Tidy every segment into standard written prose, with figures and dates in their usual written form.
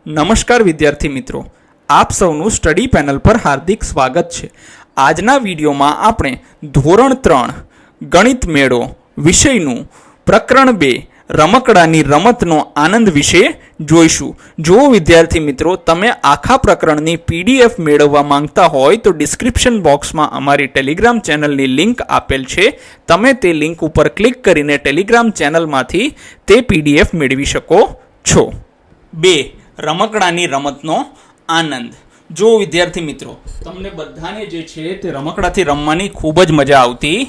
નમસ્કાર વિદ્યાર્થી મિત્રો, આપ સૌનું સ્ટડી પેનલ પર હાર્દિક સ્વાગત છે। આજના વિડીયોમાં આપણે ધોરણ 3 ગણિત મેળો વિષયનું પ્રકરણ 2 રમકડાની રમતનો આનંદ વિશે જોઈશું। જો વિદ્યાર્થી મિત્રો તમે આખા પ્રકરણની PDF મેળવવા માંગતા હોય તો ડિસ્ક્રિપ્શન બોક્સમાં અમારી ટેલિગ્રામ ચેનલની લિંક આપેલ છે। તમે તે લિંક ઉપર ક્લિક કરીને ટેલિગ્રામ ચેનલમાંથી તે PDF મેળવી શકો છો। 2 રમકડાની રમતનો આનંદ। જો વિદ્યાર્થી મિત્રો તમને બધાને જે છે તે રમકડાથી રમવાની ખૂબ જ મજા આવતી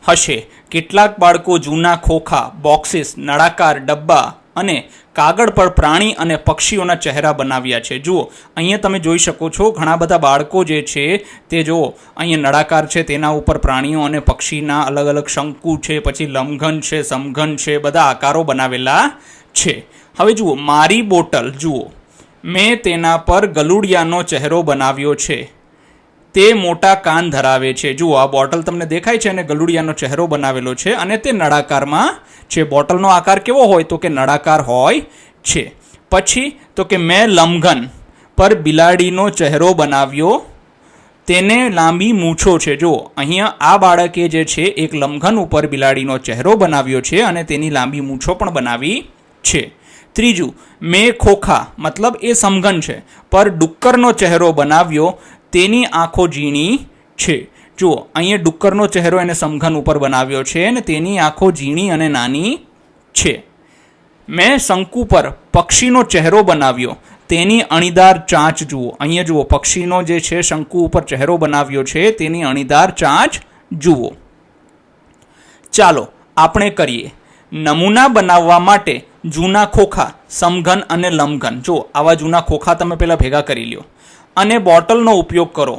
હશે। કેટલાક બાળકો જૂના ખોખા, બોક્સિસ, નળાકાર ડબ્બા અને કાગળ પર પ્રાણી અને પક્ષીઓના ચહેરા બનાવ્યા છે। જુઓ અહીંયા તમે જોઈ શકો છો ઘણા બધા બાળકો જે છે તે જુઓ અહીંયા નળાકાર છે, તેના ઉપર પ્રાણીઓ અને પક્ષીના અલગ અલગ શંકુ છે, પછી લંબઘન છે, સમઘન છે, બધા આકારો બનાવેલા છે। હવે જુઓ મારી બોટલ, જુઓ મેં તેના પર ગલુડિયાનો ચહેરો બનાવ્યો છે, તે મોટા કાન ધરાવે છે। જુઓ આ બોટલ તમને દેખાય છે અને ગલુડિયાનો ચહેરો બનાવેલો છે અને તે નળાકારમાં છે। બોટલનો આકાર કેવો હોય તો કે નળાકાર હોય છે। પછી તો કે મેં લંબઘન પર બિલાડીનો ચહેરો બનાવ્યો, તેને લાંબી મૂછો છે। જુઓ અહીંયા આ બાળકે જે છે એક લંબઘન ઉપર બિલાડીનો ચહેરો બનાવ્યો છે અને તેની લાંબી મૂછો પણ બનાવી છે। ત્રીજું, મેં ખોખા મતલબ એ સમઘન છે પર ડુક્કરનો ચહેરો બનાવ્યો, તેની આંખો ઝીણી છે। જુઓ અહીંયા ડુક્કરનો ચહેરો એને સમઘન ઉપર બનાવ્યો છે અને તેની આંખો ઝીણી અને નાની છે। મેં શંકુ પર પક્ષીનો ચહેરો બનાવ્યો, તેની અણીદાર ચાંચ, જુઓ અહીંયા જુઓ પક્ષીનો જે છે શંકુ ઉપર ચહેરો બનાવ્યો છે, તેની અણીદાર ચાંચ જુઓ। ચાલો આપણે કરીએ। નમૂના બનાવવા માટે જૂના ખોખા, સમઘન અને લંબઘન, જો આવા જૂના ખોખા તમે પહેલાં ભેગા કરી લ્યો અને બોટલનો ઉપયોગ કરો,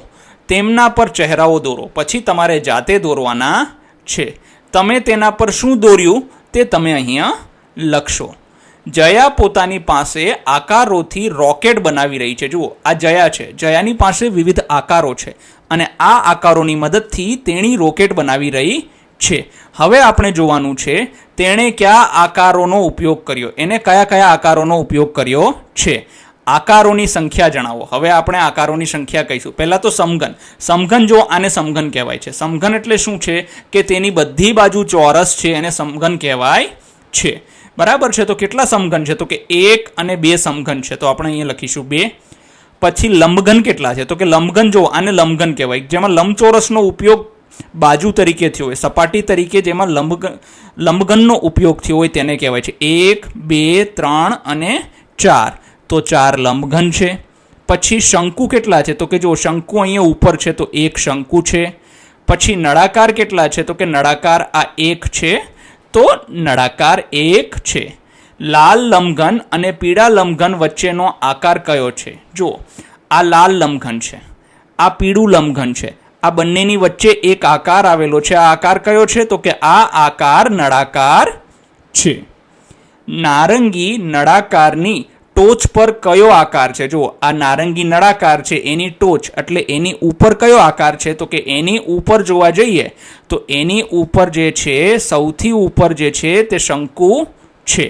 તેમના પર ચહેરાઓ દોરો, પછી તમારે જાતે દોરવાના છે। તમે તેના પર શું દોર્યું તે તમે અહીંયા લખશો। જયા પોતાની પાસે આકારોથી રોકેટ બનાવી રહી છે। જુઓ આ જયા છે, જયાની પાસે વિવિધ આકારો છે અને આ આકારોની મદદથી તેણી રોકેટ બનાવી રહી છે। હવે આપણે જોવાનું છે તેણે કયા આકારોનો ઉપયોગ કર્યો, એને કયા કયા આકારોનો ઉપયોગ કર્યો છે। આકારોની સંખ્યા જણાવો। હવે આપણે આકારોની સંખ્યા કહીશું। પહેલા તો સમઘન, સમઘન જો આને સમઘન કહેવાય છે। સમઘન એટલે શું છે કે તેની બધી બાજુ ચોરસ છે, એને સમઘન કહેવાય છે, બરાબર છે। તો કેટલા સમઘન છે તો કે 1 અને 2 સમઘન છે, તો આપણે અહીંયા લખીશું 2। પછી લંબઘન કેટલા છે તો કે લંબઘન જો આને લંબઘન કહેવાય, જેમાં લંબચોરસનો ઉપયોગ બાજુ તરીકે થયો હોય, સપાટી તરીકે જેમાં લંબઘનનો ઉપયોગ થયો હોય તેને કહેવાય છે। 1, 2, 3 અને 4, તો 4 લંબઘન છે। પછી શંકુ કેટલા છે તો કે જો શંકુ અહીંયા ઉપર છે તો 1 શંકુ છે। પછી નળાકાર કેટલા છે તો કે નળાકાર આ 1 છે, તો નળાકાર 1 છે। લાલ લંબઘન અને પીળા લંબઘન વચ્ચેનો આકાર કયો છે? જો આ લાલ લંબઘન છે, આ પીળું લંબઘન છે, આ બંનેની વચ્ચે એક આકાર આવેલો છે, આ આકાર કયો છે તો કે આ આકાર નળાકાર છે। નારંગી નળાકારની ટોચ પર કયો આકાર છે? જો આ નારંગી નળાકાર છે, એની ટોચ એટલે એની ઉપર કયો આકાર છે તો કે એની ઉપર જોવા જઈએ તો એની ઉપર જે છે સૌથી ઉપર જે છે તે શંકુ છે।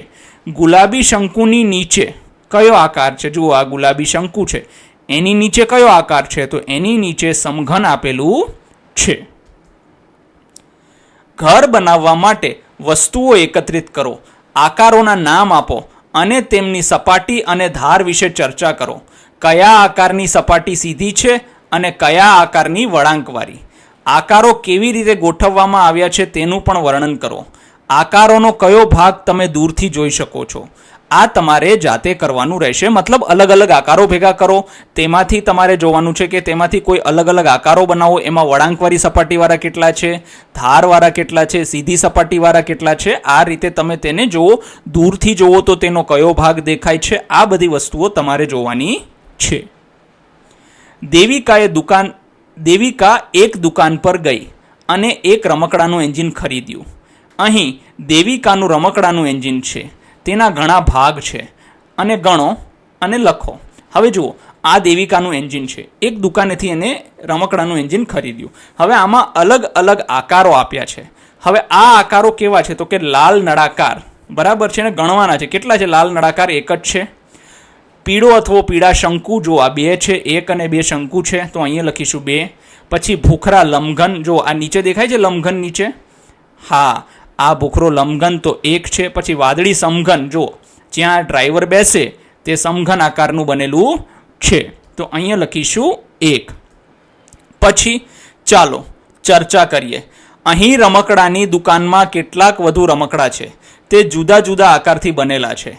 ગુલાબી શંકુની નીચે કયો આકાર છે? જુઓ આ ગુલાબી શંકુ છે, એની નીચે કયો આકાર છે તો એની નીચે સમઘન આપેલું છે। ઘર બનાવવા માટે વસ્તુઓ એકત્રિત કરો, આકારોના નામ આપો અને તેમની સપાટી અને ધાર વિશે ચર્ચા કરો। કયા આકારની સપાટી સીધી છે અને કયા આકારની વળાંકવાળી? આકારો કેવી રીતે ગોઠવવામાં આવ્યા છે તેનું પણ વર્ણન કરો। આકારોનો કયો ભાગ તમે દૂરથી જોઈ શકો છો? આ તમારે જાતે કરવાનું રહેશે, મતલબ અલગ અલગ આકારો ભેગા કરો, તેમાંથી તમારે જોવાનું છે કે તેમાંથી કોઈ અલગ અલગ આકારો બનાવો, એમાં વળાંકવાળી સપાટીવાળા કેટલા છે, ધારવાળા કેટલા છે, સીધી સપાટીવાળા કેટલા છે, આ રીતે તમે તેને જુઓ, દૂરથી જુઓ તો તેનો કયો ભાગ દેખાય છે, આ બધી વસ્તુઓ તમારે જોવાની છે। દેવિકા એક દુકાન પર ગઈ અને એક રમકડાનું એન્જિન ખરીદ્યું। અહીં દેવિકાનું રમકડાનું એન્જિન છે, તેના ઘણા ભાગ છે અને ગણો અને લખો। હવે જુઓ આ દેવિકાનું એન્જિન છે, એક દુકાનેથી એને રમકડાનું એન્જિન ખરીદ્યું। હવે આમાં અલગ અલગ આકારો આપ્યા છે। હવે આ આકારો કેવા છે તો કે લાલ નળાકાર, બરાબર છે ને, ગણવાના છે કેટલા છે લાલ નળાકાર? 1 જ છે। પીળો અથવા પીળા શંકુ, જો આ 2 છે, 1 અને 2 શંકુ છે, તો અહીંયા લખીશું 2. પછી ભૂખરા લંબઘન, જો આ નીચે દેખાય છે લંબઘન નીચે, હા આ ભૂખરો લંબઘન તો 1 છે. પછી વાદળી સમઘન, જો જ્યાં ડ્રાઈવર બેસે તે સમઘન આકારનું બનેલું છે, તો અહીંયા લખીશું 1. પછી ચાલો ચર્ચા કરીએ. અહીં રમકડાની દુકાનમાં કેટલાક વધુ રમકડા છે, તે જુદા જુદા આકારથી બનેલા છે.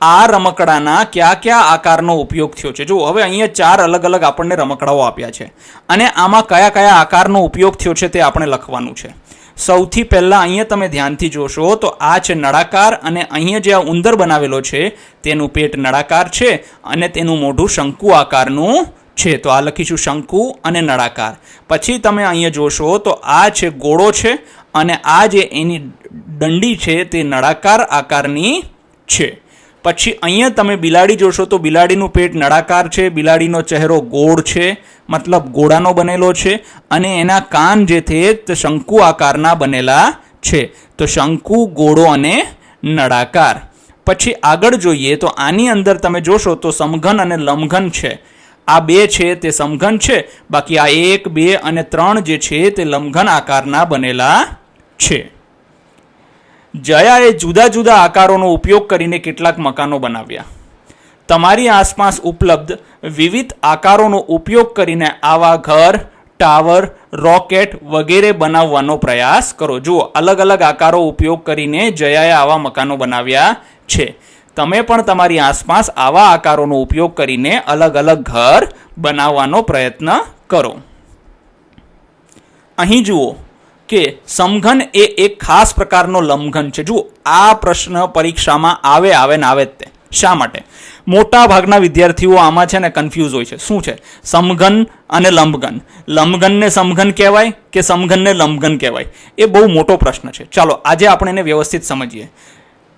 આ રમકડાના કયા કયા આકારનો ઉપયોગ થયો છે? જો હવે અહીંયા 4 અલગ અલગ આપણને રમકડાઓ આપ્યા છે અને આમાં કયા કયા આકારનો ઉપયોગ થયો છે તે આપણે લખવાનું છે. સૌથી પહેલાં અહીંયા તમે ધ્યાનથી જોશો તો આ છે નળાકાર, અને અહીંયા જે આ ઉંદર બનાવેલો છે તેનું પેટ નળાકાર છે અને તેનું મોઢું શંકુ આકારનું છે, તો આ લખીશું શંકુ અને નળાકાર. પછી તમે અહીંયા જોશો તો આ છે ગોળો છે અને આ જે એની દંડી છે તે નળાકાર આકારની છે. પછી અહીંયા તમે બિલાડી જોશો તો બિલાડીનું પેટ નળાકાર છે, બિલાડીનો ચહેરો ગોળ છે, મતલબ ગોળાનો બનેલો છે, અને એના કાન જે છે તે શંકુ આકારના બનેલા છે, તો શંકુ, ગોળો અને નળાકાર. પછી આગળ જોઈએ તો આની અંદર તમે જોશો તો સમઘન અને લંબઘન છે. આ 2 છે તે સમઘન છે, બાકી આ 1, 2 અને 3 જે છે તે લંબઘન આકારના બનેલા છે. જયાએ જુદા જુદા આકારોનો ઉપયોગ કરીને કેટલાક મકાનો બનાવ્યા. તમારી આસપાસ ઉપલબ્ધ વિવિધ આકારોનો ઉપયોગ કરીને આવા ઘર, ટાવર, રોકેટ વગેરે બનાવવાનો પ્રયાસ કરો. જુઓ, અલગ અલગ આકારો ઉપયોગ કરીને જયાએ આવા મકાનો બનાવ્યા છે. તમે પણ તમારી આસપાસ આવા આકારોનો ઉપયોગ કરીને અલગ અલગ ઘર બનાવવાનો પ્રયત્ન કરો. અહીં જુઓ કે સમઘન એ એક ખાસ પ્રકારનો લંબઘન છે. જુઓ, આ પ્રશ્ન પરીક્ષામાં આવે ને આવે જ તે. શા માટે? મોટા ભાગના વિદ્યાર્થીઓ આમાં છે ને કન્ફ્યુઝ હોય છે. શું છે સમઘન અને લંબઘન? લંબઘનને સમઘન કહેવાય કે સમઘનને લંબઘન કહેવાય? એ બહુ મોટો પ્રશ્ન છે. ચાલો આજે આપણે એને વ્યવસ્થિત સમજીએ.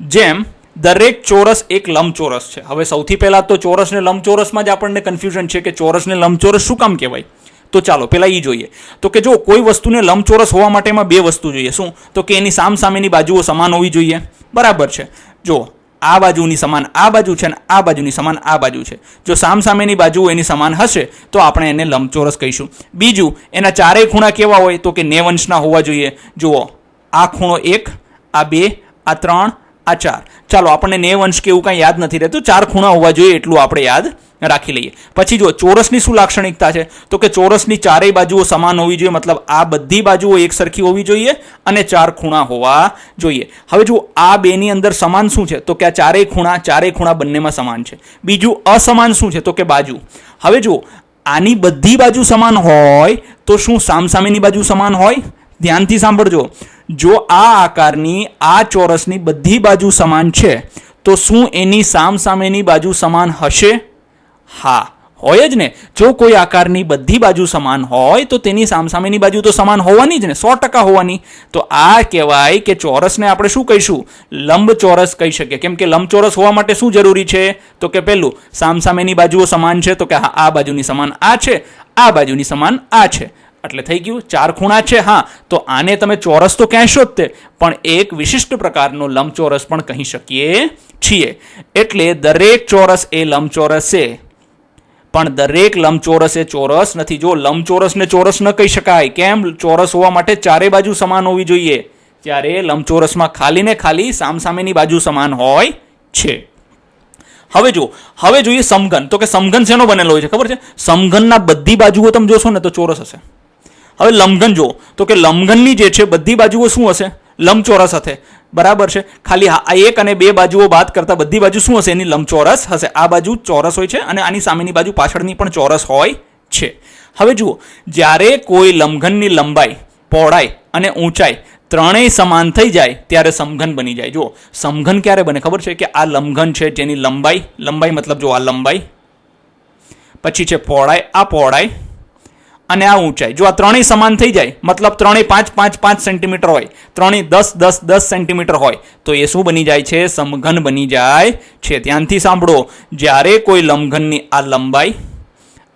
જેમ દરેક ચોરસ એક લંબચોરસ છે. હવે સૌથી પહેલા તો ચોરસ ને લંબચોરસમાં જ આપણને કન્ફ્યુઝન છે કે ચોરસ ને લંબચોરસ શું કામ કહેવાય. તો ચાલો પેલા એ જોઈએ તો કે જો કોઈ વસ્તુને લંબચોરસ હોવા માટે એમાં 2 વસ્તુ જોઈએ. શું? તો કે એની સામસામેની બાજુઓ સમાન હોવી જોઈએ. બરાબર છે. જો આ બાજુની સમાન આ બાજુ છે ને આ બાજુની સમાન આ બાજુ છે. જો સામસામેની બાજુઓ એની સમાન હશે તો આપણે એને લંબચોરસ કહીશું. બીજું, એના ચારેય ખૂણા કેવા હોય? તો કે 9 અંશના હોવા જોઈએ. જુઓ, આ ખૂણો 1, આ 2, આ 3, આ 4. ચાલો આપણને 9 અંશ કે એવું કાંઈ યાદ નથી રહેતું, 4 ખૂણા હોવા જોઈએ એટલું આપણે યાદ રાખી લઈએ. પછી જો ચોરસની શું લાક્ષણિકતા છે? તો કે ચોરસની ચારેય બાજુઓ સમાન હોવી જોઈએ, મતલબ આ બધી બાજુઓ એક સરખી હોવી જોઈએ અને 4 ખૂણા હોવા જોઈએ. હવે જો આ 2ની અંદર સમાન શું છે? તો કે આ ચારેય ખૂણા બંનેમાં સમાન છે. બીજું અસમાન શું છે? તો કે બાજુ. હવે જો આની બધી બાજુ સમાન હોય તો શું સામસામેની બાજુ સમાન હોય? ધ્યાનથી સાંભળજો. જો આ આકારની આ ચોરસની બધી બાજુ સમાન છે તો શું એની સામસામેની બાજુ સમાન હશે? હા, હોય જ ને. જો કોઈ આકારની બધી બાજુ સમાન હોય તો તેની સામસામેની બાજુ તો સમાન હોવાની જ ને, 100% હોવાની. તો આ કહેવાય કે ચોરસને આપણે શું કહીશું? લંબચોરસ કહી શકીએ. કેમ કે લંબચોરસ હોવા માટે શું જરૂરી છે? તો કે પહેલું, સામસામેની બાજુઓ સમાન છે, તો કે હા આ બાજુની સમાન આ છે, આ બાજુની સમાન આ છે, એટલે થઈ ગયું. 4 ખૂણા છે. હા, તો આને તમે ચોરસ તો કહેશો જ તે, પણ એક વિશિષ્ટ પ્રકારનો લંબચોરસ પણ કહી શકીએ છીએ. એટલે દરેક ચોરસ એ લંબચોરસ છે, પણ દરેક લંબચોરસ એ ચોરસ નથી. જો લંબચોરસને ચોરસ ન કહી શકાય. કેમ? ચોરસ હોવા માટે ચારે બાજુ સમાન હોવી જોઈએ, ત્યારે લંબચોરસમાં ખાલી ને ખાલી સામસામેની બાજુ સમાન હોય છે. હવે જોઈએ સમઘન. તો કે સમઘન શેનો બનેલો હોય છે ખબર છે? સમઘનના બધી બાજુઓ તમે જોશો ને તો ચોરસ હશે. હવે લંબઘન જો, તો કે લંબઘનની જે છે બધી બાજુઓ શું હશે? લંબચોરસ હશે. બરાબર છે. ખાલી આ 1 અને 2 બાજુઓ બાદ કરતા બધી બાજુ શું હશે? એની લંબચોરસ હશે. આ બાજુ ચોરસ હોય છે અને આની સામેની બાજુ પાછળની પણ ચોરસ હોય છે. હવે જુઓ, જ્યારે કોઈ લંબઘનની લંબાઈ, પહોળાઈ અને ઊંચાઈ ત્રણેય સમાન થઈ જાય ત્યારે સમઘન બની જાય. જુઓ, સમઘન ક્યારે બને ખબર છે? કે આ લંબઘન છે જેની લંબાઈ મતલબ જો આ લંબાઈ, પછી છે પહોળાઈ, આ પહોળાઈ અને આ ઊંચાઈ. જો આ ત્રણેય સમાન થઈ જાય, મતલબ ત્રણેય 5 સેન્ટીમીટર હોય, ત્રણેય 10 સેન્ટીમીટર હોય, તો એ શું બની જાય છે? સમઘન બની જાય છે. ધ્યાનથી સાંભળો. જ્યારે કોઈ લંબઘનની આ લંબાઈ,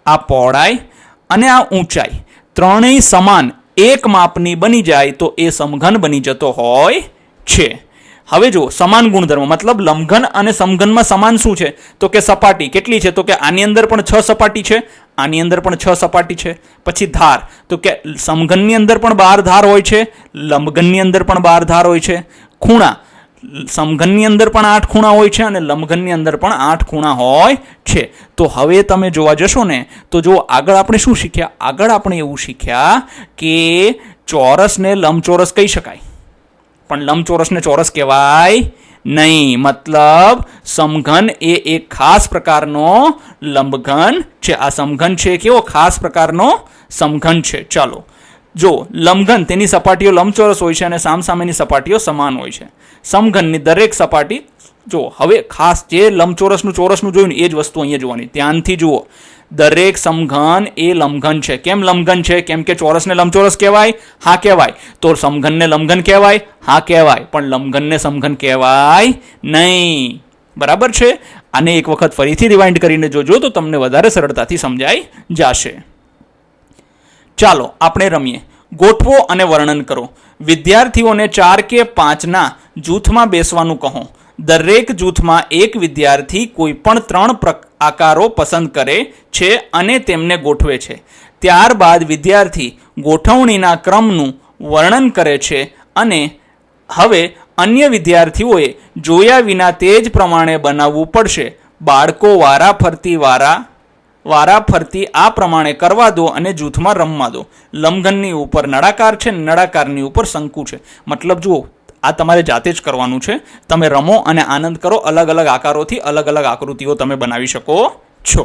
આ પહોળાઈ અને આ ઊંચાઈ ત્રણેય સમાન એક માપની બની જાય તો એ સમઘન બની જતો હોય છે. હવે જો સમાન ગુણધર્મ મતલબ લંબઘન અને સમઘનમાં સમાન શું છે તો કે સપાટી કેટલી છે તો કે આની અંદર પણ 6 સપાટી છે, આની અંદર પણ 6 સપાટી છે. પછી ધાર તો કે સમઘનની અંદર પણ 12 ધાર હોય છે, લંબઘનની અંદર પણ 12 ધાર હોય છે. ખૂણા સમઘનની અંદર પણ 8 ખૂણા હોય છે અને લંબઘનની અંદર પણ 8 ખૂણા હોય છે. તો હવે તમે જોવા જશો ને તો જો આગળ આપણે શું શીખ્યા, આગળ આપણે એવું શીખ્યા કે ચોરસને લંબચોરસ કહી શકાય પણ લંબચોરસને ચોરસ કહેવાય નહીં. મતલબ સમઘન એ એક ખાસ પ્રકારનો લંબઘન છે. આ સમઘન છે કેવો ખાસ પ્રકારનો સમઘન છે. ચાલો જો લંબઘન તેની સપાટીઓ લંબચોરસ હોય છે અને સામસામેની સપાટીઓ સમાન હોય છે. સમઘનની દરેક સપાટી જો હવે ખાસ જે લંબચોરસનું ચોરસનું જોયું ને એ જ વસ્તુ અહીંયા જોવાની, ધ્યાનથી જુઓ. દરેક સમઘન એ લંબઘન છે. કેમ લંબઘન છે? કેમ કે ચોરસને લંબચોરસ કહેવાય? હા કહેવાય. તો સમઘનને લંબઘન કહેવાય? હા કહેવાય. પણ લંબઘનને સમઘન કહેવાય નહીં. બરાબર છે? આને એક વખત ફરીથી રિવાઇન્ડ કરીને જોજો તો તમને વધારે સરળતાથી સમજાઈ જશે. ચાલો આપણે રમીએ. ગોઠવો અને વર્ણન કરો. વિદ્યાર્થીઓને 4 કે 5ના જૂથમાં બેસવાનું કહો. દરેક જૂથમાં એક વિદ્યાર્થી કોઈ પણ 3 આકારો પસંદ કરે છે અને તેમને ગોઠવે છે. ત્યારબાદ વિદ્યાર્થી ગોઠવણીના ક્રમનું વર્ણન કરે છે અને હવે અન્ય વિદ્યાર્થીઓએ જોયા વિના તે જ પ્રમાણે બનાવવું પડશે. બાળકો વારાફરતી આ પ્રમાણે કરવા દો અને જૂથમાં રમવા દો. લંબઘનની ઉપર નળાકાર છે, નળાકારની ઉપર શંકુ છે. મતલબ જુઓ આ તમારે જાતે જ કરવાનું છે. તમે રમો અને આનંદ કરો. અલગ અલગ આકારોથી અલગ અલગ આકૃતિઓ તમે બનાવી શકો છો.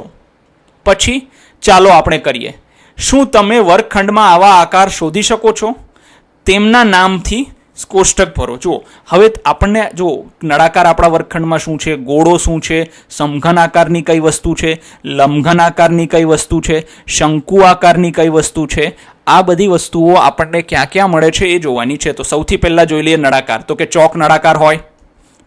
પછી ચાલો આપણે કરીએ. શું તમે વર્ગખંડમાં આવા આકાર શોધી શકો છો? તેમના નામથી કોષ્ટક ભરો. જુઓ હવે આપણને જો નળાકાર આપણા વર્ગખંડમાં શું છે, ગોળો શું છે, સમઘન આકારની કઈ વસ્તુ છે, લંબઘન આકારની કઈ વસ્તુ છે, શંકુ આકારની કઈ વસ્તુ છે, આ બધી વસ્તુઓ આપણને ક્યાં ક્યાં મળે છે એ જોવાની છે. તો સૌથી પહેલા જોઈ લઈએ નળાકાર. તો કે ચોક નળાકાર હોય,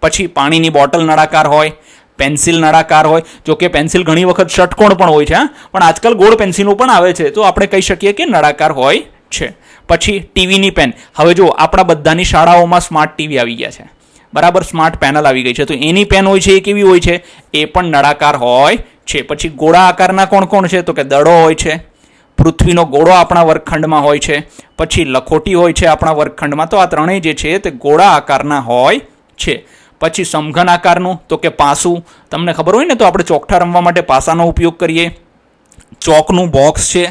પછી પાણીની બોટલ નળાકાર હોય, પેન્સિલ નળાકાર હોય. જો કે પેન્સિલ ઘણી વખત ષટકોણ પણ હોય છે, પણ આજકાલ ગોળ પેન્સિલો પણ આવે છે, તો આપણે કહી શકીએ કે નળાકાર હોય છે. પછી ટીવીની પેન. હવે જો આપણા બધાની શાળાઓમાં સ્માર્ટ ટીવી આવી ગયા છે, બરાબર, સ્માર્ટ પેનલ આવી ગઈ છે, તો એની પેન હોય છે એ કેવી હોય છે? એ પણ નળાકાર હોય છે. પછી ગોળા આકારના કોણ કોણ છે? તો કે દડો હોય છે, પૃથ્વીનો ગોળો આપણા વર્ગખંડમાં હોય છે, પછી લખોટી હોય છે આપણા વર્ગખંડમાં. તો આ ત્રણેય જે છે તે ગોળા આકારના હોય છે. પછી સમઘન આકારનું તો કે પાસું. તમને ખબર હોય ને તો આપણે ચોકઠા રમવા માટે પાસાનો ઉપયોગ કરીએ. ચોકનું બોક્સ છે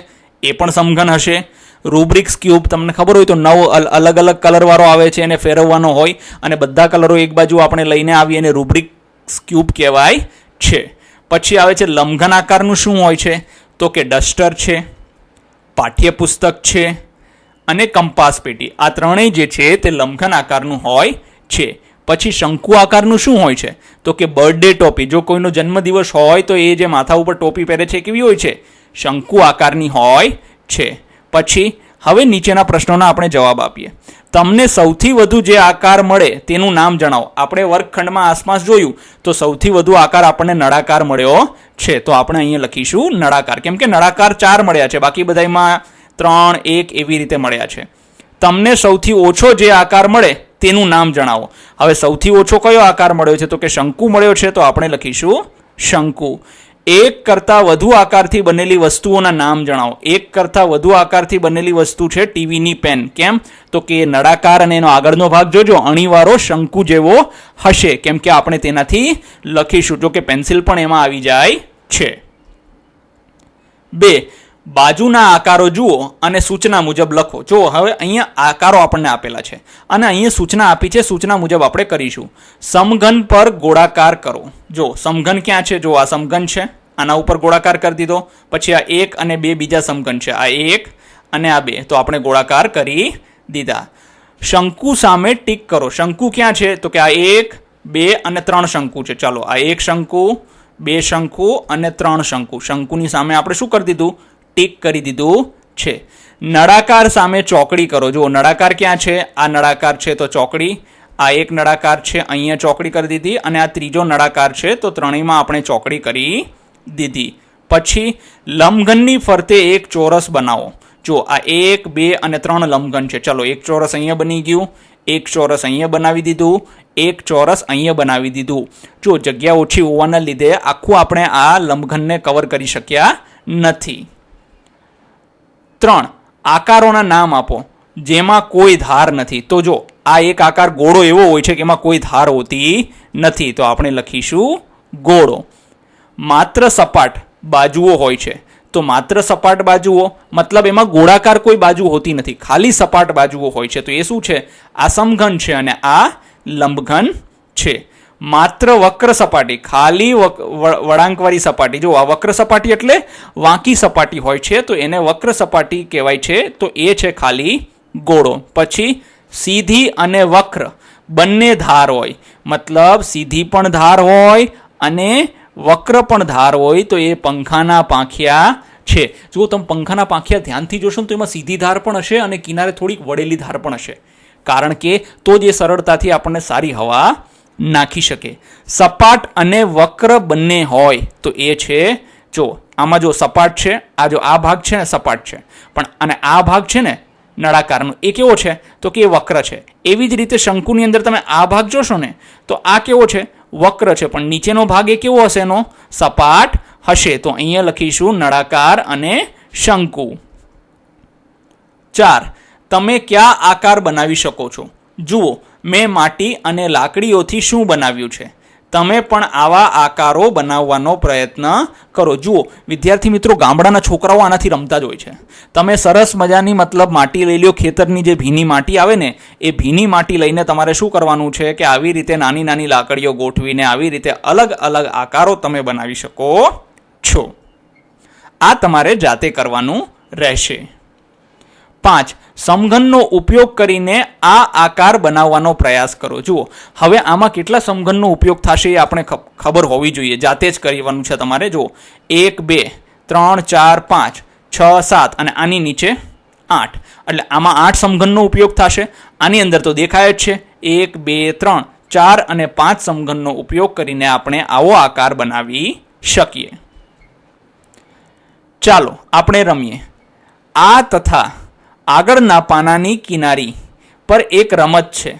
એ પણ સમઘન હશે. રૂબ્રિક્સ ક્યુબ તમને ખબર હોય તો 9 અલગ અલગ કલરવાળો આવે છે, એને ફેરવવાનો હોય અને બધા કલરો એક બાજુ આપણે લઈને આવીએ અને રૂબ્રિક્સ ક્યુબ કહેવાય છે. પછી આવે છે લંબઘન આકારનું શું હોય છે? તો કે ડસ્ટર છે, પાઠ્યપુસ્તક છે અને કંપાસ પેટી. આ ત્રણેય જે છે તે લંબઘન આકારનું હોય છે. પછી શંકુ આકારનું શું હોય છે? તો કે બર્થડે ટોપી. જો કોઈનો જન્મદિવસ હોય તો એ જે માથા ઉપર ટોપી પહેરે છે કેવી હોય છે? શંકુ આકારની હોય છે. પછી હવે નીચેના પ્રશ્નોના આપણે જવાબ આપીએ. તમને સૌથી વધુ જે આકાર મળે તેનું નામ જણાવો. આપણે વર્ગખંડમાં આસપાસ જોયું તો સૌથી વધુ આકાર આપણને નળાકાર મળ્યો છે, તો આપણે અહીંયા લખીશું નળાકાર. કેમ કે નળાકાર 4 મળ્યા છે, બાકી બધામાં 3, 1 એવી રીતે મળ્યા છે. તમને સૌથી ઓછો જે આકાર મળે તેનું નામ જણાવો. હવે સૌથી ઓછો કયો આકાર મળ્યો છે? તો કે શંકુ મળ્યો છે, તો આપણે લખીશું શંકુ. એક કરતાં વધુ આકારથી બનેલી વસ્તુઓના નામ જણાવો. એક કરતાં વધુ આકારથી બનેલી વસ્તુ છે ટીવીની પેન. કેમ? તો કે નળાકાર અને એનો આગળનો ભાગ જોજો અણીવાળો શંકુ જેવો હશે, કેમ કે આપણે તેનાથી લખીશું. જો કે પેન્સિલ પણ એમાં આવી જાય છે. 2. બાજુના આકારો જુઓ અને સૂચના મુજબ લખો. જો હવે અહીંયા આકારો આપણને આપેલા છે અને અહીંયા સૂચના આપી છે, સૂચના મુજબ આપણે કરીશું. સમઘન પર ગોળાકાર કરો. જો સમઘન ક્યાં છે? જો આ સમઘન છે, આના ઉપર ગોળાકાર કરી દીધો. પછી આ 1 અને 2 બીજા સમઘન છે, આ 1 અને આ 2, તો આપણે ગોળાકાર કરી દીધા. શંકુ સામે ટીક કરો. શંકુ ક્યાં છે? તો કે આ 1, 2 અને 3 શંકુ છે. ચાલો આ 1 શંકુ, 2 શંકુ અને 3 શંકુ. શંકુની સામે આપણે શું કરી દીધું? ટીક કરી દીધું છે. નળાકાર સામે ચોકડી કરો. જો નળાકાર ક્યાં છે? આ નળાકાર છે તો ચોકડી. આ એક નળાકાર છે, અહીંયા ચોકડી કરી દીધી અને આ ત્રીજો નળાકાર છે તો ત્રણેયમાં આપણે ચોકડી કરી દીધી. પછી લંબઘનની ફરતે એક ચોરસ બનાવો. જો આ 1, 2 અને 3 લંબઘન છે. ચલો એક ચોરસ અહીંયા બની ગયું, એક ચોરસ અહીંયા બનાવી દીધું, એક ચોરસ અહીંયા બનાવી દીધું. જો જગ્યા ઓછી હોવાના લીધે આખું આપણે આ લંબઘનને કવર કરી શક્યા નથી. 3. આકારોના નામ આપો જેમાં કોઈ ધાર નથી. તો જો આ એક આકાર ગોળો એવો હોય છે કે એમાં કોઈ ધાર હોતી નથી, તો આપણે લખીશું ગોળો. માત્ર સપાટ બાજુઓ હોય છે, તો માત્ર સપાટ બાજુઓ મતલબ એમાં ગોળાકાર કોઈ બાજુ હોતી નથી, ખાલી સપાટ બાજુઓ હોય છે, તો એ શું છે? આ સમઘન છે અને આ લંબઘન છે. માત્ર વક્ર સપાટી, ખાલી વળાંકવાળી સપાટી. જો આ વક્ર સપાટી એટલે વાંકી સપાટી હોય છે, તો એને વક્ર સપાટી કહેવાય છે, તો એ છે ખાલી ગોળો. પછી સીધી અને વક્ર બંને ધાર હોય, મતલબ સીધી પણ ધાર હોય અને વક્ર પણ ધાર હોય, તો એ પંખાના પાંખિયા છે. જો તમે પંખાના પાંખિયા ધ્યાનથી જોશો ને તો એમાં સીધી ધાર પણ હશે અને કિનારે થોડીક વળેલી ધાર પણ હશે, કારણ કે તો જ એ સરળતાથી આપણને સારી હવા નાખી શકે. સપાટ અને વક્ર બંને હોય તો એ છે, જો આમાં જો સપાટ છે, આ જો આ ભાગ છે ને સપાટ છે, પણ અને આ ભાગ છે ને નળાકારનો એ કેવો છે? તો કે એ વક્ર છે. એવી જ રીતે શંકુની અંદર તમે આ ભાગ જોશો ને તો આ કેવો છે? વક્ર છે, પણ નીચેનો ભાગ એ કેવો હશે? એનો સપાટ હશે. તો અહીંયા લખીશું નળાકાર અને શંકુ. 4. તમે કયા આકાર બનાવી શકો છો? જુઓ, મેં માટી અને લાકડીઓથી શું બનાવ્યું છે. તમે પણ આવા આકારો બનાવવાનો પ્રયત્ન કરો. જુઓ વિદ્યાર્થી મિત્રો, ગામડાના છોકરાઓ આનાથી રમતા જ હોય છે. તમે સરસ મજાની મતલબ માટી લઈ લો, ખેતરની જે ભીની માટી આવે ને એ ભીની માટી લઈને તમારે શું કરવાનું છે કે આવી રીતે નાની નાની લાકડીઓ ગોઠવીને આવી રીતે અલગ અલગ આકારો તમે બનાવી શકો છો. આ તમારે જાતે કરવાનું રહેશે. 5. સમઘનનો ઉપયોગ કરીને આ આકાર બનાવવાનો પ્રયાસ કરો. જુઓ હવે આમાં કેટલા સમઘનનો ઉપયોગ થશે એ આપણે ખબર હોવી જોઈએ, જાતે જ કરવાનું છે તમારે. જુઓ 1 2 3 4 5 6 7 અને આની નીચે 8, એટલે આમાં 8 સમઘનનો ઉપયોગ થશે. આની અંદર તો દેખાય જ છે 1 2 3 4 અને 5 સમઘનનો ઉપયોગ કરીને આપણે આવો આકાર બનાવી શકીએ. ચાલો આપણે રમીએ. આ તથા આગળના પાનાની કિનારી પર એક રમત છે.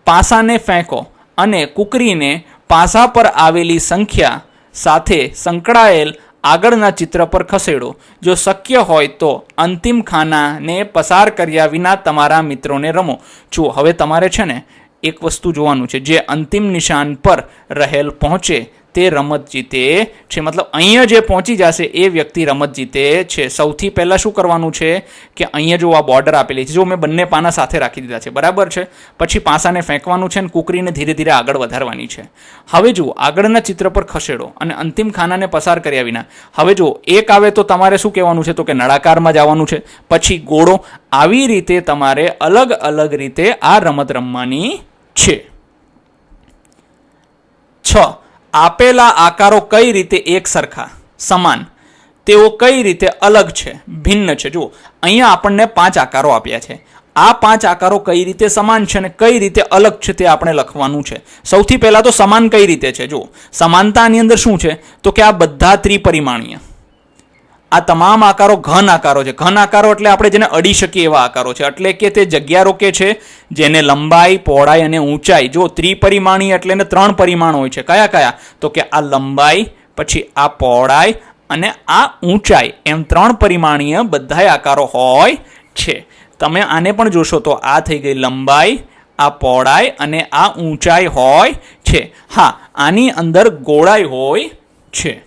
પાસાને ફેંકો અને કૂકરીને પાસા પર આવેલી સંખ્યા સાથે સંકળાયેલ આગળના ચિત્ર પર ખસેડો. જો શક્ય હોય તો અંતિમ ખાનાને પસાર કર્યા વિના તમારા મિત્રોને રમો. જુઓ હવે તમારે છે ને એક વસ્તુ જોવાનું છે, જે અંતિમ નિશાન પર રહેલ પહોંચે તે રમત જીતે છે. મતલબ અહીંયા જે પહોંચી જશે એ વ્યક્તિ રમત જીતે છે. સૌથી પહેલાં શું કરવાનું છે કે અહીંયા જો આ બોર્ડર આપેલી છે, જો મેં બંને પાના સાથે રાખી દીધા છે, બરાબર છે. પછી પાસાને ફેંકવાનું છે અને કૂકરીને ધીરે ધીરે આગળ વધારવાની છે. હવે જુઓ આગળના ચિત્ર પર ખસેડો અને અંતિમ ખાનાને પસાર કર્યા વિના. હવે જુઓ એક આવે તો તમારે શું કહેવાનું છે? તો કે નળાકારમાં જવાનું છે, પછી ગોળો. આવી રીતે તમારે અલગ અલગ રીતે આ રમત રમવાની છે. 6. આપેલા આકારો કઈ રીતે એક સરખા સમાન, તેઓ કઈ રીતે અલગ છે, ભિન્ન છે. જુઓ અહીંયા આપણને 5 આકારો આપ્યા છે. આ 5 આકારો કઈ રીતે સમાન છે અને કઈ રીતે અલગ છે તે આપણે લખવાનું છે. સૌથી પહેલા તો સમાન કઈ રીતે છે. જુઓ સમાનતાની અંદર શું છે? તો કે આ બધા ત્રિપરિમાણીય, આ તમામ આકારો ઘન આકારો છે. ઘન આકારો એટલે આપણે જેને અડી શકીએ એવા આકારો છે, એટલે કે તે જગ્યા રોકે છે, જેને લંબાઈ, પહોળાઈ અને ઊંચાઈ. જો ત્રિપરિમાણીય એટલે એને 3 પરિમાણ હોય છે. કયા કયા? તો કે આ લંબાઈ, પછી આ પહોળાઈ અને આ ઊંચાઈ, એમ 3 પરિમાણીય બધા આકારો હોય છે. તમે આને પણ જોશો તો આ થઈ ગઈ લંબાઈ, આ પહોળાઈ અને આ ઊંચાઈ હોય છે. હા, આની અંદર ગોળાઈ હોય છે.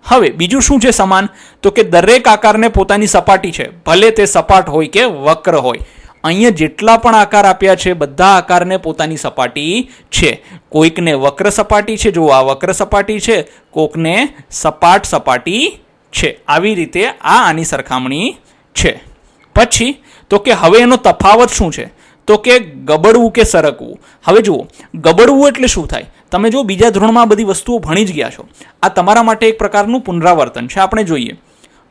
હવે બીજું શું છે સમાન? તો કે દરેક આકારને પોતાની સપાટી છે, ભલે તે સપાટ હોય કે વક્ર હોય. અહીંયા જેટલા પણ આકાર આપ્યા છે બધા આકારને પોતાની સપાટી છે. કોઈકને વક્ર સપાટી છે, જો આ વક્ર સપાટી છે, કોઈકને સપાટ સપાટી છે. આવી રીતે આની સરખામણી છે. પછી તો કે હવે એનો તફાવત શું છે? તો કે ગબડવું કે સરકવું. હવે જુઓ ગબડવું એટલે શું થાય? તમે જો બીજા ધોરણમાં બધી વસ્તુઓ ભણી જ ગયા છો, આ તમારા માટે એક પ્રકારનું પુનરાવર્તન છે. આપણે જોઈએ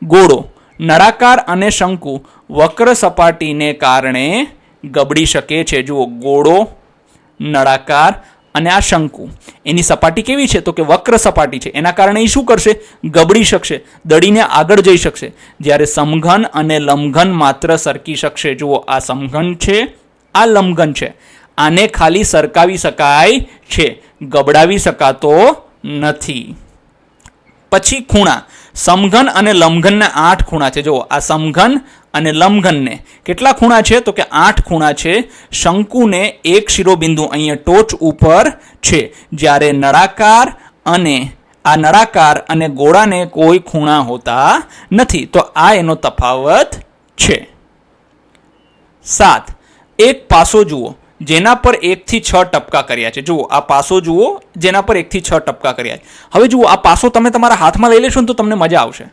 ગોળો, નળાકાર અને શંકુ વક્ર સપાટીને કારણે ગબડી શકે છે. જુઓ ગોળો, નળાકાર અને આ શંકુ, એની સપાટી કેવી છે? તો કે વક્ર સપાટી છે. એના કારણે એ શું કરશે? ગબડી શકશે, દડીને આગળ જઈ શકશે. જ્યારે સમઘન અને લંબઘન માત્ર સરકી શકશે. જુઓ આ સમઘન છે, આ લંબઘન છે. આને ખાલી સરકાવી શકાય છે, ગબડાવી શકાતો નથી. પછી ખૂણા, સમઘન અને લંબઘનના 8 ખૂણા છે. જો આ સમઘન અને લંબઘનને કેટલા ખૂણા છે? તો કે 8 ખૂણા છે. શંકુને એક શિરોબિંદુ અહીંયા ટોચ ઉપર છે, જ્યારે નળાકાર અને ગોળાને કોઈ ખૂણા હોતા નથી. તો આ એનો તફાવત છે. 7. એક પાસો જુઓ જેના પર 1 થી 6 ટપકા કર્યા છે. જુઓ આ પાસો જુઓ જેના પર 1 થી 6 ટપકા કર્યા છે. હવે જુઓ આ પાસો તમે તમારા હાથમાં લઈ લેશો ને તો તમને મજા આવશે.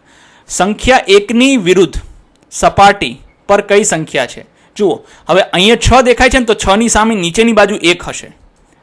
સંખ્યા 1ની વિરુદ્ધ સપાટી પર કઈ સંખ્યા છે? જુઓ હવે અહીંયા 6 દેખાય છે ને, તો 6ની સામે નીચેની બાજુ 1 હશે.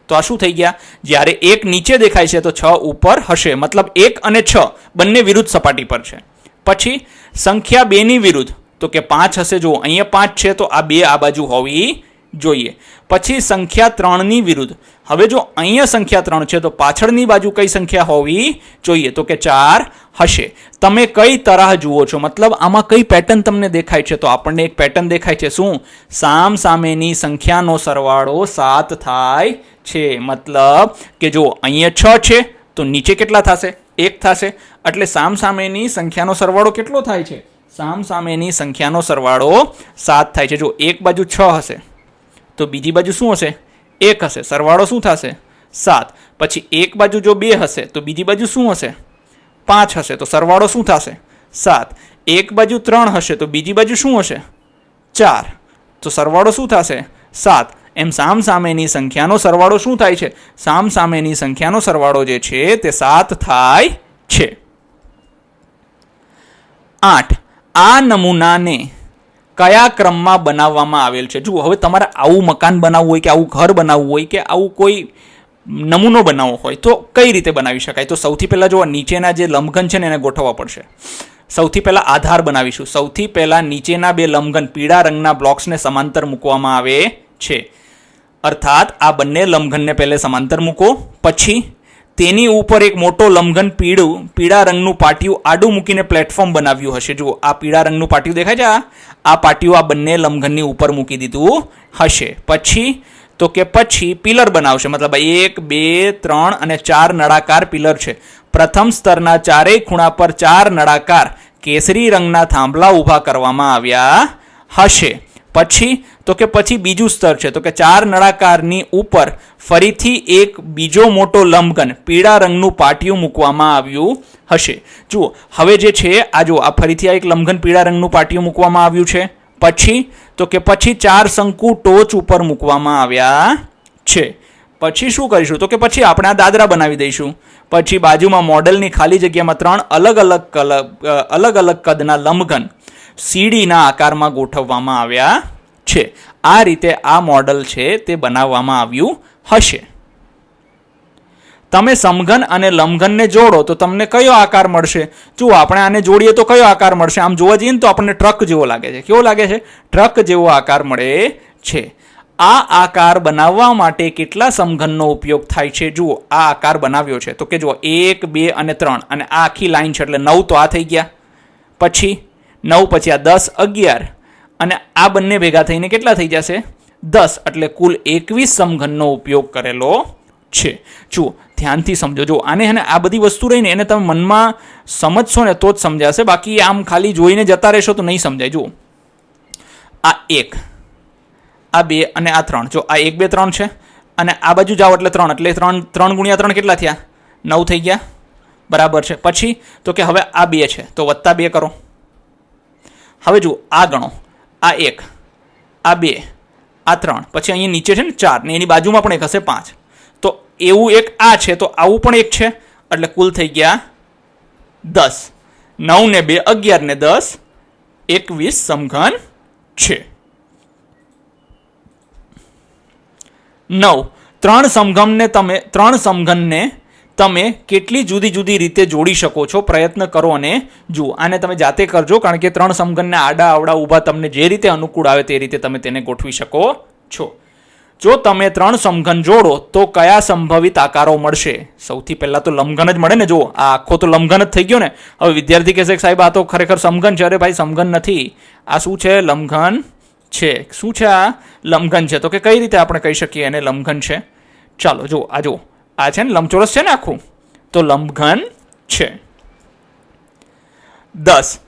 તો આ શું થઈ ગયા? જ્યારે 1 નીચે દેખાય છે તો 6 ઉપર હશે, મતલબ 1 અને 6 બંને વિરુદ્ધ સપાટી પર છે. પછી સંખ્યા 2ની વિરુદ્ધ, તો કે 5 હશે. જુઓ અહીંયા 5 છે તો આ 2 આ બાજુ હોવી જોઈએ. પછી સંખ્યા 3ની વિરુદ્ધ, હવે જો અહીંયા સંખ્યા 3 છે તો પાછળની બાજુ કઈ સંખ્યા હોવી જોઈએ? તો કે 4 હશે. તમે કઈ તરહ જુઓ છો, મતલબ આમાં કઈ પેટર્ન તમને દેખાય છે? તો આપણને એક પેટર્ન દેખાય છે. શું? સામ સામેની સંખ્યાનો સરવાળો 7 થાય છે. મતલબ કે જો અહીંયા 6 છે તો નીચે કેટલા થશે? 1 થશે. એટલે સામ સામેની સંખ્યાનો સરવાળો કેટલો થાય છે? સામ સામેની સંખ્યાનો સરવાળો 7 થાય છે. જો એક બાજુ 6 હશે તો બીજી બાજુ શું હશે? 1 હશે. સરવાળો શું થશે? 7. પછી એક બાજુ જો 2 હશે તો બીજી બાજુ શું હશે? 5 હશે. તો સરવાળો શું થશે? 7. એક બાજુ 3 હશે તો બીજી બાજુ શું હશે? 4. તો સરવાળો શું થશે? 7. એમ સામ સામેની સંખ્યાનો સરવાળો શું થાય છે? સામ સામેની સંખ્યાનો સરવાળો જે છે તે 7 થાય છે. 8. આ નમૂનાને કયા ક્રમમાં બનાવવામાં આવેલ છે? જુઓ હવે તમારે આવું મકાન બનાવવું હોય કે આવું ઘર બનાવવું હોય કે આવું કોઈ નમૂનો બનાવવો હોય તો કઈ રીતે બનાવી શકાય? તો સૌથી પહેલાં જો નીચેના જે લંબઘન છે ને એને ગોઠવવા પડશે. સૌથી પહેલાં આધાર બનાવીશું. સૌથી પહેલાં નીચેના 2 લંબઘન પીળા રંગના બ્લોક્સને સમાંતર મૂકવામાં આવે છે. અર્થાત આ બંને લંબઘનને પહેલે સમાંતર મૂકો. પછી તેની ઉપર એક મોટો લંબઘન પીળા રંગનું પાટિયું આડું મૂકીને પ્લેટફોર્મ બનાવ્યું હશે. જુઓ આ પીળા રંગનું પાટિયું દેખાય છે, આ પાટિયું આ બંને લંબઘનની ઉપર મૂકી દીધું હશે. પછી પિલર બનાવશે, મતલબ 1, 2, 3 અને 4 નળાકાર પિલર છે. પ્રથમ સ્તરના ચારેય ખૂણા પર 4 નળાકાર કેસરી રંગના થાંભલા ઊભા કરવામાં આવ્યા હશે. પછી બીજું સ્તર છે, તો કે 4 નળાકારની ઉપર ફરીથી એક બીજો મોટો લંબઘન પીળા રંગનું પાટિયું મૂકવામાં આવ્યું હશે. જુઓ હવે જે છે આ જો આ ફરીથી આ એક લંબઘન પીળા રંગનું પાટિયું મૂકવામાં આવ્યું છે. પછી 4 શંકુ ટોચ ઉપર મૂકવામાં આવ્યા છે. પછી શું કરીશું? તો કે પછી આપણે આ દાદરા બનાવી દઈશું. પછી બાજુમાં મોડલની ખાલી જગ્યામાં 3 અલગ અલગ કદના લંબઘન સીડીના આકારમાં ગોઠવવામાં આવ્યા છે. આ રીતે આ મોડલ છે તે બનાવવામાં આવ્યું હશે. તમે સમઘન અને લંબઘનને જોડો તો તમને કયો આકાર મળશે? જુઓ આપણે આને જોડીએ તો કયો આકાર મળશે? આમ જોવા જઈએ ને તો આપણને ટ્રક જેવો લાગે છે. કેવો લાગે છે? ટ્રક જેવો આકાર મળે છે. આ આકાર બનાવવા માટે કેટલા સમઘનનો ઉપયોગ થાય છે? જુઓ આ આકાર બનાવ્યો છે તો કે જુઓ 1, 2 અને 3 અને આ આખી લાઈન છે એટલે 9 તો આ થઈ ગયા. પછી 9 પછી આ 10, 11 અને આ બંને ભેગા થઈને કેટલા થઈ જશે? 10. એટલે કુલ 21 સમઘનનો ઉપયોગ કરેલો છે. જુઓ ધ્યાનથી સમજો. જો આને આ બધી વસ્તુ રહીને એને તમે મનમાં સમજશો ને તો જ સમજાશે, બાકી આમ ખાલી જોઈને જતા રહેશો તો નહીં સમજાય. જુઓ આ 1, આ 2 અને આ 3. જો આ 1, 2, 3 છે અને આ બાજુ જાઓ એટલે 3, એટલે 3 ગુણ્યા 3 કેટલા થયા? 9 થઈ ગયા. બરાબર છે. પછી તો કે હવે આ 2 છે તો +2 કરો. હવે જુઓ આ ગણો, આ 1, આ 2, આ 3, પછી અહીંયા નીચે છે ને 4 ને એની બાજુમાં પણ એક હશે 5. તો એવું એક આ છે તો આવું પણ એક છે એટલે કુલ થઈ ગયા 10. 9 ને 2 11 ને 10 21 સમઘન છે. 9. 3 સમઘનને તમે કેટલી જુદી જુદી રીતે જોડી શકો છો? પ્રયત્ન કરો અને જુઓ. આને તમે જાતે કરજો, કારણ કે 3 સમઘનને આડા આવડા ઊભા તમને જે રીતે અનુકૂળ આવે તે રીતે તમે તેને ગોઠવી શકો છો. જો તમે 3 સમઘન જોડો તો કયા સંભવિત આકારો મળશે? સૌથી પહેલા તો લંબઘન જ મળે ને. જુઓ આ આખો તો લંબઘન જ થઈ ગયો ને. હવે વિદ્યાર્થી કહેશે કે સાહેબ આ તો ખરેખર સમઘન છે. અરે ભાઈ સમઘન નથી, આ શું છે? લંબઘન છે. શું છે આ? લંબઘન છે. તો કે કઈ રીતે આપણે કહી શકીએ એને લંબઘન છે? ચાલો જો આ છે ને લંબચોરસ છે ને આખું, તો લંબઘન છે. 10.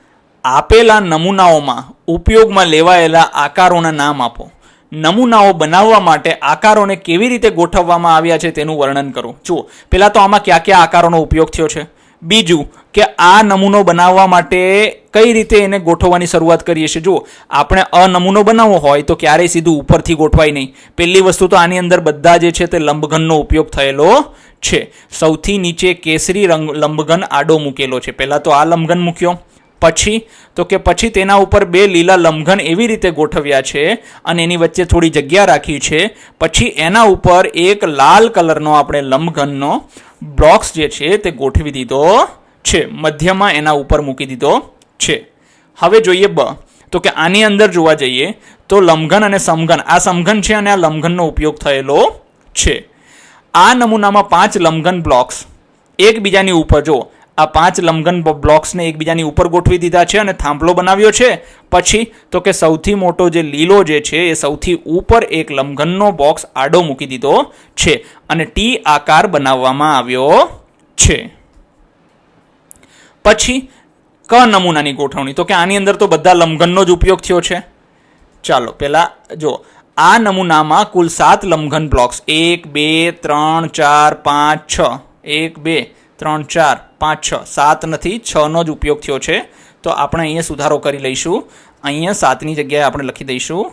આપેલા નમૂનાઓમાં ઉપયોગમાં લેવાયેલા આકારોના નામ આપો. નમૂનાઓ બનાવવા માટે આકારોને કેવી રીતે ગોઠવવામાં આવ્યા છે તેનું વર્ણન કરો. જુઓ, પહેલા તો આમાં કયા કયા આકારોનો ઉપયોગ થયો છે. બીજું કે આ નમૂનો બનાવવા માટે કઈ રીતે એને ગોઠવવાની શરૂઆત કરીએ છીએ. જુઓ, આપણે નમૂનો બનાવવો હોય તો ક્યારેય સીધું ઉપરથી ગોઠવાય નહીં. પહેલી વસ્તુ તો આની અંદર બધા જે છે તે લંબઘનનો ઉપયોગ થયેલો છે. સૌથી નીચે કેસરી રંગ લંબઘન આડો મૂકેલો છે. પહેલા તો આ લંબઘન મૂક્યો, પછી તેના ઉપર 2 લીલા લંબઘન એવી રીતે ગોઠવ્યા છે અને એની વચ્ચે થોડી જગ્યા રાખી છે. પછી એના ઉપર એક લાલ કલરનો આપણે લંબઘનનો બ્લોક્સ જે છે તે ગોઠવી દીધો છે. મધ્યમાં એના ઉપર મૂકી દીધો છે. હવે જોઈએ તો કે આની અંદર જોવા જઈએ તો લંબઘન અને સમઘન, આ સમઘન છે અને આ લંબઘનનો ઉપયોગ થયેલો છે. આ નમૂનામાં 5 લંબઘન બ્લોક્સ એકબીજાની ઉપર, જો આ 5 લંબઘન બ્લોક્સને એકબીજાની ઉપર ગોઠવી દીધા છે અને થાંભલો બનાવ્યો છે. પછી તો કે સૌથી મોટો જે લીલો જે છે એ સૌથી ઉપર એક લંબઘનનો બોક્સ આડો મૂકી દીધો છે અને ટી આકાર બનાવવામાં આવ્યો છે. પછી ક નમૂનાની ગોઠવણી, તો કે આની અંદર તો બધા લંબઘનનો જ ઉપયોગ થયો છે. ચાલો પહેલા જો, આ નમૂનામાં કુલ 7 લંબઘન બ્લોક્સ 1 2 3 4 5 6 1 2 3 4 5 6 7 નથી, 6નો જ ઉપયોગ થયો છે. તો આપણે અહીંયા સુધારો કરી લઈશું. અહીંયા 7ની જગ્યાએ આપણે લખી દઈશું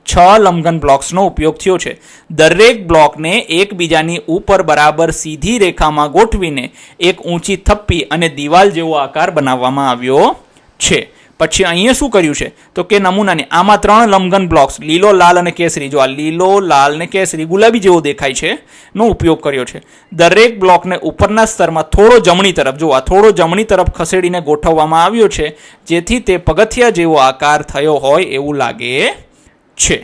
6 લંબઘન બ્લોક્સનો ઉપયોગ થયો છે. દરેક બ્લોકને એકબીજાની ઉપર બરાબર સીધી રેખામાં ગોઠવીને એક ઊંચી થપ્પી અને દિવાલ જેવો આકાર બનાવવામાં આવ્યો છે. પછી અહીંયા શું કર્યું છે તો કે નમૂનાની આમાં 3 લંબઘન બ્લોક્સ લીલો, લાલ અને કેસરી, જો આ લીલો, લાલ ને કેસરી ગુલાબી જેવો દેખાય છે નો ઉપયોગ કર્યો છે. દરેક બ્લોકને ઉપરના સ્તરમાં થોડો જમણી તરફ, જો આ થોડો જમણી તરફ ખસેડીને ગોઠવવામાં આવ્યો છે જેથી તે પગથિયા જેવો આકાર થયો હોય એવું લાગે છે.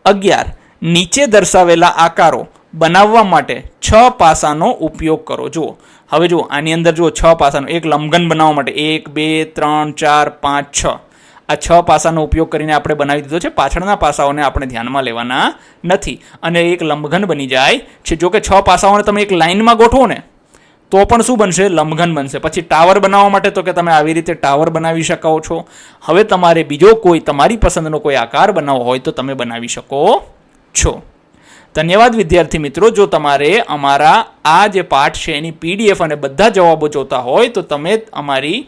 11. નીચે દર્શાવેલા આકારો બનાવવા માટે 6 પાસાનો ઉપયોગ કરો. જુઓ, હવે જુઓ આની અંદર જુઓ 6 પાસાનો, એક લંબઘન બનાવવા માટે 1 2 3 4 5 6 આ 6 પાસાનો ઉપયોગ કરીને આપણે બનાવી દીધો છે. પાછળના પાસાઓને આપણે ધ્યાનમાં લેવાના નથી અને એક લંબઘન બની જાય છે. જો કે 6 પાસાઓને તમે એક લાઇનમાં ગોઠવો ને તો પણ શું બનશે? લંબઘન બનશે. પછી ટાવર બનાવવા માટે તો કે તમે આવી રીતે ટાવર બનાવી શકો છો. હવે તમારે બીજો કોઈ તમારી પસંદનો કોઈ આકાર બનાવવો હોય તો તમે બનાવી શકો છો. ધન્યવાદ વિદ્યાર્થી મિત્રો. જો તમારે અમારા આ જે પાઠ છે એની PDF અને બધા જવાબો જોતા હોય તો તમે અમારી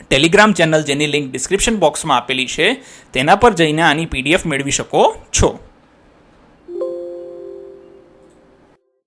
ટેલિગ્રામ ચેનલ, જેની લિંક ડિસ્ક્રિપ્શન બોક્સમાં આપેલી છે, તેના પર જઈને આની PDF મેળવી શકો છો.